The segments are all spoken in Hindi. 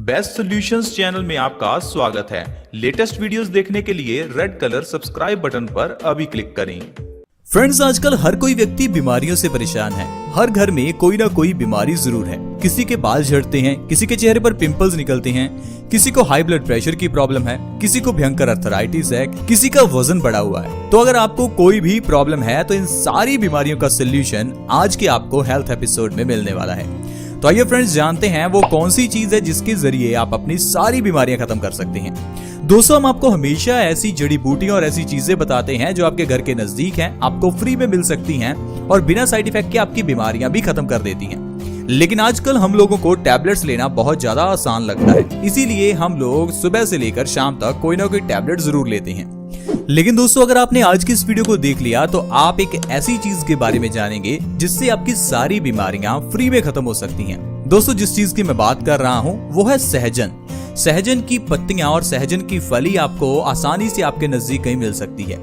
बेस्ट सॉल्यूशंस चैनल में आपका स्वागत है। लेटेस्ट वीडियोस देखने के लिए रेड कलर सब्सक्राइब बटन पर अभी क्लिक करें। फ्रेंड्स, आजकल हर कोई व्यक्ति बीमारियों से परेशान है। हर घर में कोई ना कोई बीमारी जरूर है। किसी के बाल झड़ते हैं, किसी के चेहरे पर पिंपल्स निकलते हैं, किसी को हाई ब्लड प्रेशर की प्रॉब्लम है, किसी को भयंकर अर्थराइटिस है, किसी का वजन बढ़ा हुआ है। तो अगर आपको कोई भी प्रॉब्लम है तो इन सारी बीमारियों का सोल्यूशन आज के आपको हेल्थ एपिसोड में मिलने वाला है। तो आइए फ्रेंड्स, जानते हैं वो कौन सी चीज है जिसके जरिए आप अपनी सारी बीमारियां खत्म कर सकते हैं। दोस्तों, हम आपको हमेशा ऐसी जड़ी बूटियां और ऐसी चीजें बताते हैं जो आपके घर के नजदीक हैं, आपको फ्री में मिल सकती हैं और बिना साइड इफेक्ट के आपकी बीमारियां भी खत्म कर देती हैं। लेकिन आजकल हम लोगों को टैबलेट्स लेना बहुत ज्यादा आसान लगता है, इसीलिए हम लोग सुबह से लेकर शाम तक कोई ना कोई टैबलेट जरूर लेते हैं। लेकिन दोस्तों, अगर आपने आज की इस वीडियो को देख लिया तो आप एक ऐसी चीज के बारे में जानेंगे जिससे आपकी सारी बीमारियां फ्री में खत्म हो सकती हैं। दोस्तों, जिस चीज की मैं बात कर रहा हूं वो है सहजन। सहजन की पत्तियां और सहजन की फली आपको आसानी से आपके नजदीक कहीं मिल सकती है।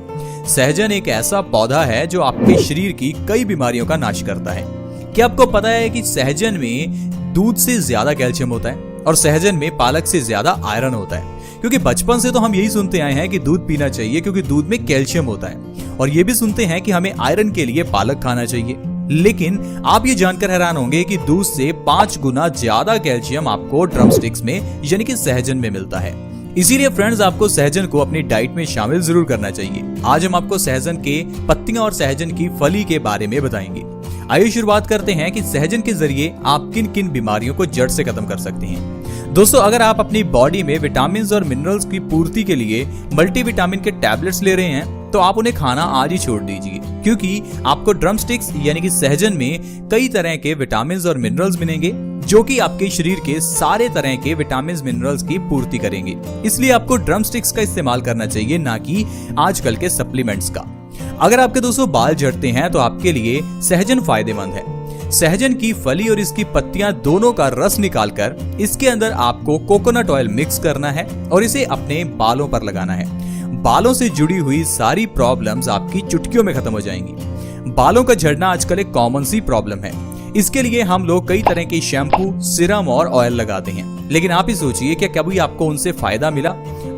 सहजन एक ऐसा पौधा है जो आपके शरीर की कई बीमारियों का नाश करता है। क्या आपको पता है कि सहजन में दूध से ज्यादा कैल्शियम होता है और सहजन में पालक से ज्यादा आयरन होता है? क्योंकि बचपन से तो हम यही सुनते आए हैं कि दूध पीना चाहिए क्योंकि दूध में कैल्शियम होता है, और ये भी सुनते हैं कि हमें आयरन के लिए पालक खाना चाहिए। लेकिन आप ये जानकर हैरान होंगे कि दूध से 5 गुना ज्यादा कैल्शियम आपको ड्रमस्टिक्स में यानी कि सहजन में मिलता है। इसीलिए फ्रेंड्स, आपको सहजन को अपनी डाइट में शामिल जरूर करना चाहिए। आज हम आपको सहजन के पत्तियां और सहजन की फली के बारे में बताएंगे। आइए शुरुआत करते हैं कि सहजन के जरिए आप किन किन बीमारियों को जड़ से खत्म कर सकते हैं। दोस्तों, अगर आप अपनी बॉडी में विटामिन और मिनरल्स की पूर्ति के लिए मल्टीविटामिन के टैबलेट्स ले रहे हैं तो आप उन्हें खाना आज ही छोड़ दीजिए, क्योंकि आपको ड्रमस्टिक्स यानी कि सहजन में कई तरह के विटामिन और मिनरल्स मिलेंगे जो कि आपके शरीर के सारे तरह के विटामिन मिनरल्स की पूर्ति करेंगे। इसलिए आपको ड्रमस्टिक्स का इस्तेमाल करना चाहिए, ना कि आजकल के सप्लीमेंट्स का। अगर आपके दोस्तों बाल झड़ते हैं तो आपके लिए सहजन फायदेमंद है। सहजन की फली और इसकी पत्तियां दोनों का रस निकालकर इसके अंदर आपको कोकोनट ऑयल मिक्स करना है और इसे अपने बालों पर लगाना है। बालों से जुड़ी हुई सारी प्रॉब्लम्स आपकी चुटकियों में खत्म हो जाएंगी। बालों का झड़ना आजकल एक कॉमन सी प्रॉब्लम है। इसके लिए हम लोग कई तरह के शैम्पू, सिरम और ऑयल लगाते हैं, लेकिन आप ही सोचिए क्या कभी आपको उनसे फायदा मिला?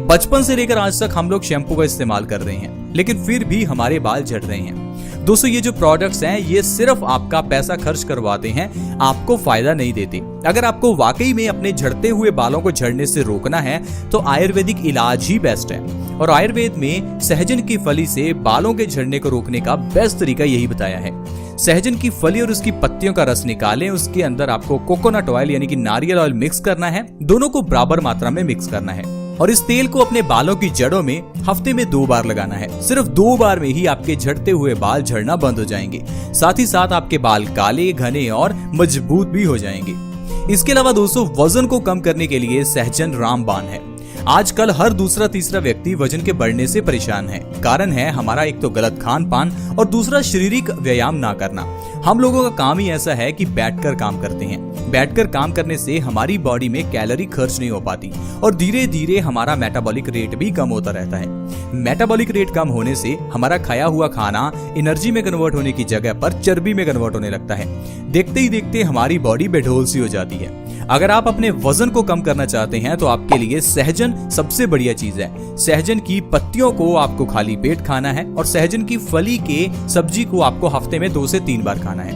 बचपन से लेकर आज तक हम लोग शैम्पू का इस्तेमाल कर रहे हैं, लेकिन फिर भी हमारे बाल झड़ रहे हैं। दोस्तों, ये जो प्रोडक्ट्स हैं ये सिर्फ आपका पैसा खर्च करवाते हैं, आपको फायदा नहीं देते। अगर आपको वाकई में अपने झड़ते हुए बालों को झड़ने से रोकना है तो आयुर्वेदिक इलाज ही बेस्ट है, और आयुर्वेद में सहजन की फली से बालों के झड़ने को रोकने का बेस्ट तरीका यही बताया है। सहजन की फली और उसकी पत्तियों का रस निकालें, उसके अंदर आपको कोकोनट ऑयल यानी कि नारियल ऑयल मिक्स करना है। दोनों को बराबर मात्रा में मिक्स करना है और इस तेल को अपने बालों की जड़ों में हफ्ते में 2 बार लगाना है। सिर्फ 2 बार में ही आपके झड़ते हुए बाल झड़ना बंद हो जाएंगे। साथ ही साथ आपके बाल काले, घने और मजबूत भी हो जाएंगे। इसके अलावा दोस्तों, वजन को कम करने के लिए सहजन रामबाण है। आजकल हर दूसरा तीसरा व्यक्ति वजन के बढ़ने से परेशान है। कारण है हमारा एक तो गलत खान पान और दूसरा शारीरिक व्यायाम ना करना। हम लोगों का काम ही ऐसा है कि बैठकर काम करते हैं। बैठकर काम करने से हमारी बॉडी में कैलोरी खर्च नहीं हो पाती और धीरे धीरे हमारा मेटाबॉलिक रेट भी कम होता रहता है। मेटाबॉलिक रेट कम होने से हमारा खाया हुआ खाना एनर्जी में कन्वर्ट होने की जगह पर चर्बी में कन्वर्ट होने लगता है। देखते ही देखते हमारी बॉडी बेढोल सी हो जाती है। अगर आप अपने वजन को कम करना चाहते हैं तो आपके लिए सहजन सबसे बढ़िया चीज है। सहजन की पत्तियों को आपको खाली पेट खाना है और सहजन की फली के सब्जी को आपको हफ्ते में 2 से 3 बार खाना है।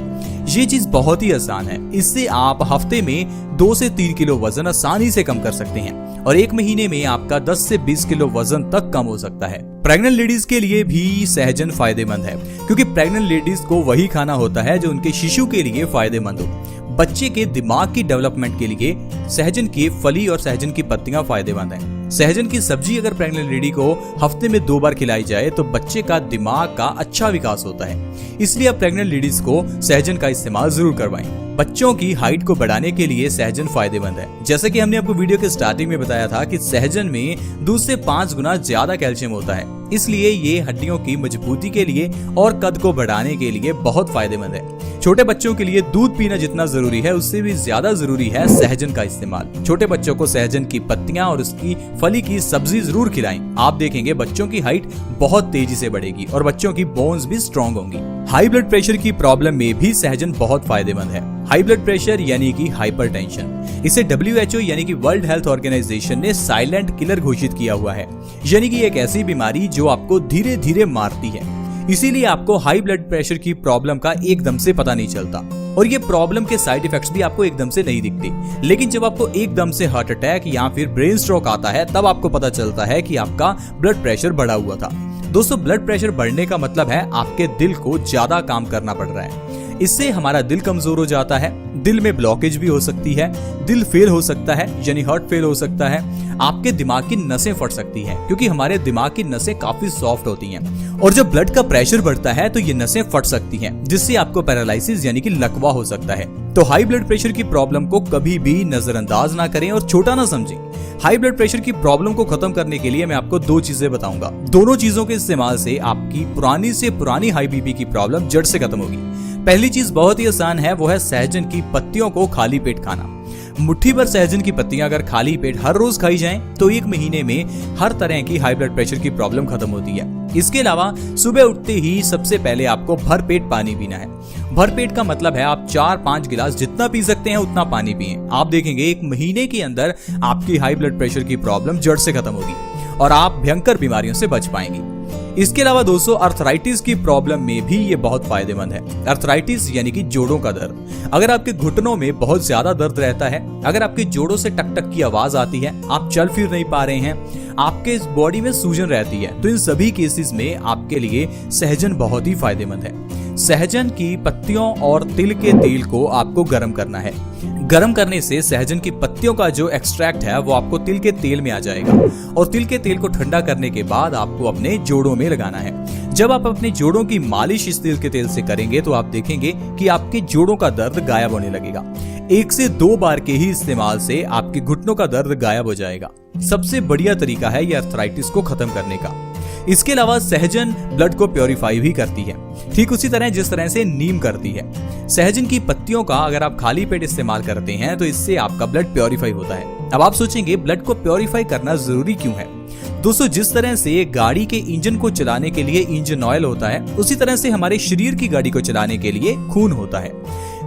ये चीज बहुत ही आसान है। इससे आप हफ्ते में 2 से 3 किलो वजन आसानी से कम कर सकते हैं और 1 महीने में आपका 10 से 20 किलो वजन तक कम हो सकता है। प्रेग्नेंट लेडीज के लिए भी सहजन फायदेमंद है, क्योंकि प्रेग्नेंट लेडीज को वही खाना होता है जो उनके शिशु के लिए फायदेमंद हो। बच्चे के दिमाग की डेवलपमेंट के लिए सहजन की फली और सहजन की पत्तियां फायदेमंद हैं। सहजन की सब्जी अगर प्रेग्नेंट लेडी को हफ्ते में 2 बार खिलाई जाए तो बच्चे का दिमाग का अच्छा विकास होता है। इसलिए आप प्रेग्नेंट लेडीज को सहजन का इस्तेमाल जरूर करवाएं। बच्चों की हाइट को बढ़ाने के लिए सहजन फायदेमंद है। जैसे कि हमने आपको वीडियो के स्टार्टिंग में बताया था कि सहजन में दूध से 5 गुना ज्यादा कैल्शियम होता है, इसलिए ये हड्डियों की मजबूती के लिए और कद को बढ़ाने के लिए बहुत फायदेमंद है। छोटे बच्चों के लिए दूध पीना जितना जरूरी है उससे भी ज्यादा जरूरी है सहजन का इस्तेमाल। छोटे बच्चों को सहजन की पत्तियां और उसकी फली की सब्जी जरूर खिलाएं। आप देखेंगे बच्चों की हाइट बहुत तेजी से बढ़ेगी और बच्चों की बोन्स भी स्ट्रॉन्ग होंगी। हाई ब्लड प्रेशर की प्रॉब्लम में भी सहजन बहुत फायदेमंद है। हाई ब्लड प्रेशर यानी कि हाइपरटेंशन, इसे WHO यानी कि वर्ल्ड हेल्थ ऑर्गेनाइजेशन ने साइलेंट किलर घोषित किया हुआ है, यानी कि एक ऐसी बीमारी जो आपको धीरे धीरे मारती है। इसीलिए आपको हाई ब्लड प्रेशर की प्रॉब्लम का एकदम से पता नहीं चलता और ये प्रॉब्लम के साइड इफेक्ट्स भी आपको एकदम से नहीं दिखते। लेकिन जब आपको एकदम से हार्ट अटैक या फिर ब्रेन स्ट्रोक आता है तब आपको पता चलता है कि आपका ब्लड प्रेशर बढ़ा हुआ था। दोस्तों, ब्लड प्रेशर बढ़ने का मतलब है आपके दिल को ज्यादा काम करना पड़ रहा है। इससे हमारा दिल कमजोर हो जाता है, दिल में ब्लॉकेज भी हो सकती है, दिल फेल हो सकता है यानी हार्ट फेल हो सकता है, आपके दिमाग की नसें फट सकती हैं क्योंकि हमारे दिमाग की नसें काफी सॉफ्ट होती हैं और जब ब्लड का प्रेशर बढ़ता है तो ये नसें फट सकती हैं जिससे आपको पैरालिसिस यानी कि लकवा हो सकता है। तो हाई ब्लड प्रेशर की प्रॉब्लम को कभी भी नजरअंदाज ना करें और छोटा ना समझें। हाई ब्लड प्रेशर की प्रॉब्लम को खत्म करने के लिए मैं आपको 2 चीजें बताऊंगा। दोनों चीजों के इस्तेमाल से आपकी पुरानी से पुरानी हाई बीपी की प्रॉब्लम जड़ से खत्म होगी। पहली चीज बहुत ही आसान है, वो है सहजन की पत्तियों को खाली पेट खाना। मुट्ठी भर सहजन की पत्तियां अगर खाली पेट हर रोज खाई जाएं तो 1 महीने में हर तरह की हाई ब्लड प्रेशर की प्रॉब्लम खत्म होती है। इसके अलावा सुबह उठते ही सबसे पहले आपको भर पेट पानी पीना है। भर पेट का मतलब है आप 4-5 गिलास जितना पी सकते हैं उतना पानी पिएं। आप देखेंगे 1 महीने के अंदर आपकी हाई ब्लड प्रेशर की प्रॉब्लम जड़ से खत्म होगी और आप भयंकर बीमारियों से बच पाएंगे। इसके अलावा दोस्तों, अर्थराइटिस की प्रॉब्लम में भी ये बहुत फायदेमंद है। अर्थराइटिस यानी कि जोड़ों का दर्द। अगर आपके घुटनों में बहुत ज्यादा दर्द रहता है, अगर आपके जोड़ों से टक टक की आवाज आती है, आप चल फिर नहीं पा रहे हैं, आपके बॉडी में सूजन रहती है, तो इन सभी केसेस में आपके लिए सहजन बहुत ही फायदेमंद है। सहजन की पत्तियों और तिल के तेल को आपको गर्म करना है। गर्म करने से सहजन की पत्तियों का जो एक्सट्रैक्ट है वो आपको तिल के तेल में आ जाएगा और तिल के तेल को ठंडा करने के बाद आपको अपने जोड़ों में लगाना है। जब आप अपने जोड़ों की मालिश इस तिल के तेल से करेंगे तो आप देखेंगे कि आपके जोड़ों का दर्द गायब होने लगेगा। 1 से 2 बार के ही इस्तेमाल से आपके घुटनों का दर्द गायब हो जाएगा। सबसे बढ़िया तरीका है ये अर्थराइटिस को खत्म करने का। इसके अलावा सहजन ब्लड को प्योरीफाई भी करती है, ठीक उसी तरह जिस तरह से नीम करती है। सहजन की पत्तियों का अगर आप खाली पेट इस्तेमाल करते हैं तो इससे आपका ब्लड प्योरीफाई होता है। अब आप सोचेंगे ब्लड को प्योरीफाई करना जरूरी क्यों है? दोस्तों, जिस तरह से गाड़ी के इंजन को चलाने के लिए इंजन ऑयल होता है, उसी तरह से हमारे शरीर की गाड़ी को चलाने के लिए खून होता है।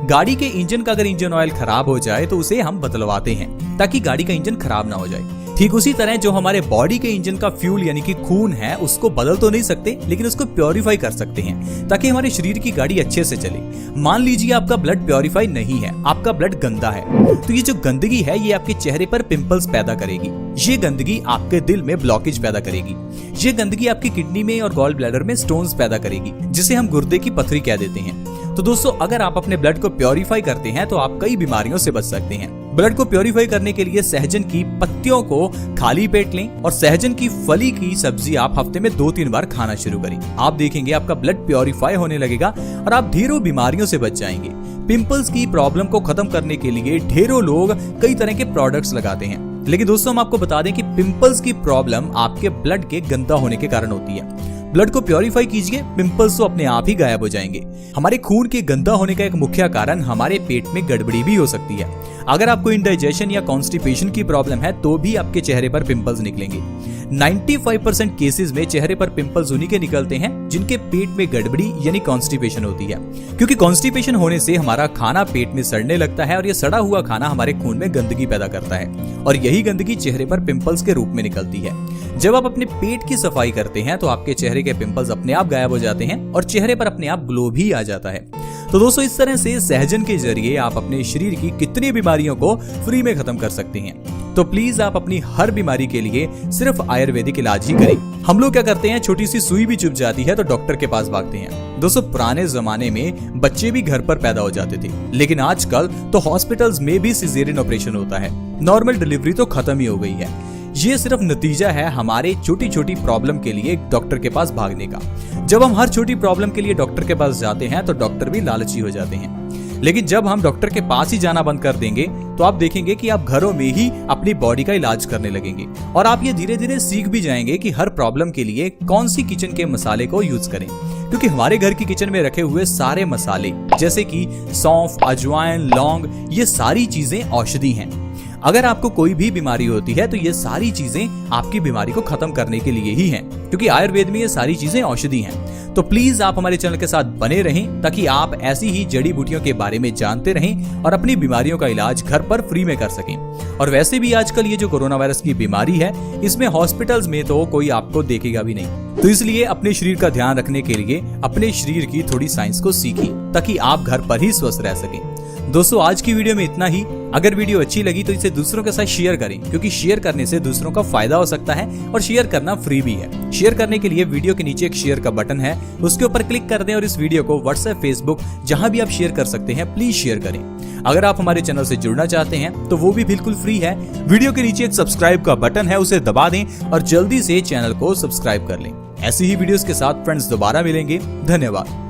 गाड़ी के इंजन का अगर इंजन ऑयल खराब हो जाए तो उसे हम बदलवाते हैं ताकि गाड़ी का इंजन खराब ना हो जाए। ठीक उसी तरह जो हमारे बॉडी के इंजन का फ्यूल यानी कि खून है उसको बदल तो नहीं सकते, लेकिन उसको प्योरीफाई कर सकते हैं ताकि हमारे शरीर की गाड़ी अच्छे से चले। मान लीजिए आपका ब्लड प्योरीफाई नहीं है, आपका ब्लड गंदा है, तो ये जो गंदगी है ये आपके चेहरे पर पिंपल्स पैदा करेगी। ये गंदगी आपके दिल में ब्लॉकेज पैदा करेगी। ये गंदगी आपकी किडनी में और गॉल ब्लैडर में स्टोन्स पैदा करेगी, जिसे हम गुर्दे की पथरी कह देते हैं। तो दोस्तों, अगर आप अपने ब्लड को प्योरीफाई करते हैं तो आप कई बीमारियों से बच सकते हैं। ब्लड को प्योरीफाई करने के लिए सहजन की पत्तियों को खाली पेट लें और सहजन की फली की सब्जी आप हफ्ते में 2-3 बार खाना शुरू करें। आप देखेंगे आपका ब्लड प्योरीफाई होने लगेगा और आप ढेरों बीमारियों से बच जाएंगे। पिंपल्स की प्रॉब्लम को खत्म करने के लिए ढेरों लोग कई तरह के प्रोडक्ट्स लगाते हैं, लेकिन दोस्तों हम आपको बता दें कि पिंपल्स की प्रॉब्लम आपके ब्लड के गंदा होने के कारण होती है। ब्लड को प्योरीफाई कीजिए, पिंपल्स तो अपने आप ही गायब हो जाएंगे। हमारे खून के गंदा होने का एक मुख्य कारण हमारे पेट में गड़बड़ी भी हो सकती है। अगर आपको इंडाइजेशन या कॉन्स्टिपेशन की प्रॉब्लम है तो भी आपके चेहरे पर पिंपल्स निकलेंगे। 95% केसेस में चेहरे पर पिंपल्स उन्हीं के निकलते हैं जिनके पेट में गड़बड़ी यानी कॉन्स्टिपेशन होती है, क्योंकि कॉन्स्टिपेशन होने से हमारा खाना पेट में सड़ने लगता है और ये सड़ा हुआ खाना हमारे खून में गंदगी पैदा करता है और यही गंदगी चेहरे पर पिंपल्स के रूप में निकलती है। जब आप अपने पेट की सफाई करते हैं तो आपके चेहरे के पिंपल्स अपने आप गायब हो जाते हैं और चेहरे पर अपने आप ग्लो भी आ जाता है। तो दोस्तों, इस तरह से सहजन के जरिए आप अपने शरीर की कितनी बीमारियों को फ्री में खत्म कर सकते हैं। तो प्लीज आप अपनी हर बीमारी के लिए सिर्फ आयुर्वेदिक इलाज ही करें। हम लोग क्या करते हैं, छोटी सी सुई भी चुभ जाती है तो डॉक्टर के पास भागते हैं। दोस्तों, पुराने जमाने में बच्चे भी घर पर पैदा हो जाते थे, लेकिन आजकल तो हॉस्पिटल्स में भी सिजेरियन ऑपरेशन होता है। नॉर्मल डिलीवरी तो खत्म ही हो गई है। ये सिर्फ नतीजा है हमारे छोटी छोटी प्रॉब्लम के लिए डॉक्टर के पास भागने का। जब हम हर छोटी प्रॉब्लम के लिए डॉक्टर के पास जाते हैं तो डॉक्टर भी लालची हो जाते हैं, लेकिन जब हम डॉक्टर के पास ही जाना बंद कर देंगे तो आप देखेंगे कि आप घरों में ही अपनी बॉडी का इलाज करने लगेंगे और आप ये धीरे धीरे सीख भी जाएंगे कि हर प्रॉब्लम के लिए कौन सी किचन के मसाले को यूज करें। क्योंकि हमारे घर की किचन में रखे हुए सारे मसाले जैसे कि सौंफ, अजवाइन, लौंग, ये सारी चीजें औषधि हैं। अगर आपको कोई भी बीमारी होती है तो ये सारी चीजें आपकी बीमारी को खत्म करने के लिए ही हैं, क्योंकि आयुर्वेद में ये सारी चीजें औषधि हैं। तो प्लीज आप हमारे चैनल के साथ बने रहें ताकि आप ऐसी ही जड़ी बूटियों के बारे में जानते रहें और अपनी बीमारियों का इलाज घर पर फ्री में कर सकें। और वैसे भी आजकल ये जो कोरोना वायरस की बीमारी है, इसमें हॉस्पिटल्स में तो कोई आपको देखेगा भी नहीं। तो इसलिए अपने शरीर का ध्यान रखने के लिए अपने शरीर की थोड़ी साइंस को सीखें ताकि आप घर पर ही स्वस्थ रह सकें। दोस्तों, आज की वीडियो में इतना ही। अगर वीडियो अच्छी लगी तो इसे दूसरों के साथ शेयर करें, क्योंकि शेयर करने से दूसरों का फायदा हो सकता है और शेयर करना फ्री भी है। शेयर करने के लिए वीडियो के नीचे एक शेयर का बटन है, उसके ऊपर क्लिक कर दें और इस वीडियो को व्हाट्सएप, फेसबुक, जहां भी आप शेयर कर सकते हैं, प्लीज शेयर करें। अगर आप हमारे चैनल से जुड़ना चाहते हैं तो वो भी बिल्कुल फ्री है। वीडियो के नीचे एक सब्सक्राइब का बटन है, उसे दबा दें और जल्दी से चैनल को सब्सक्राइब कर लें। ऐसी ही वीडियोस के साथ फ्रेंड्स दोबारा मिलेंगे। धन्यवाद।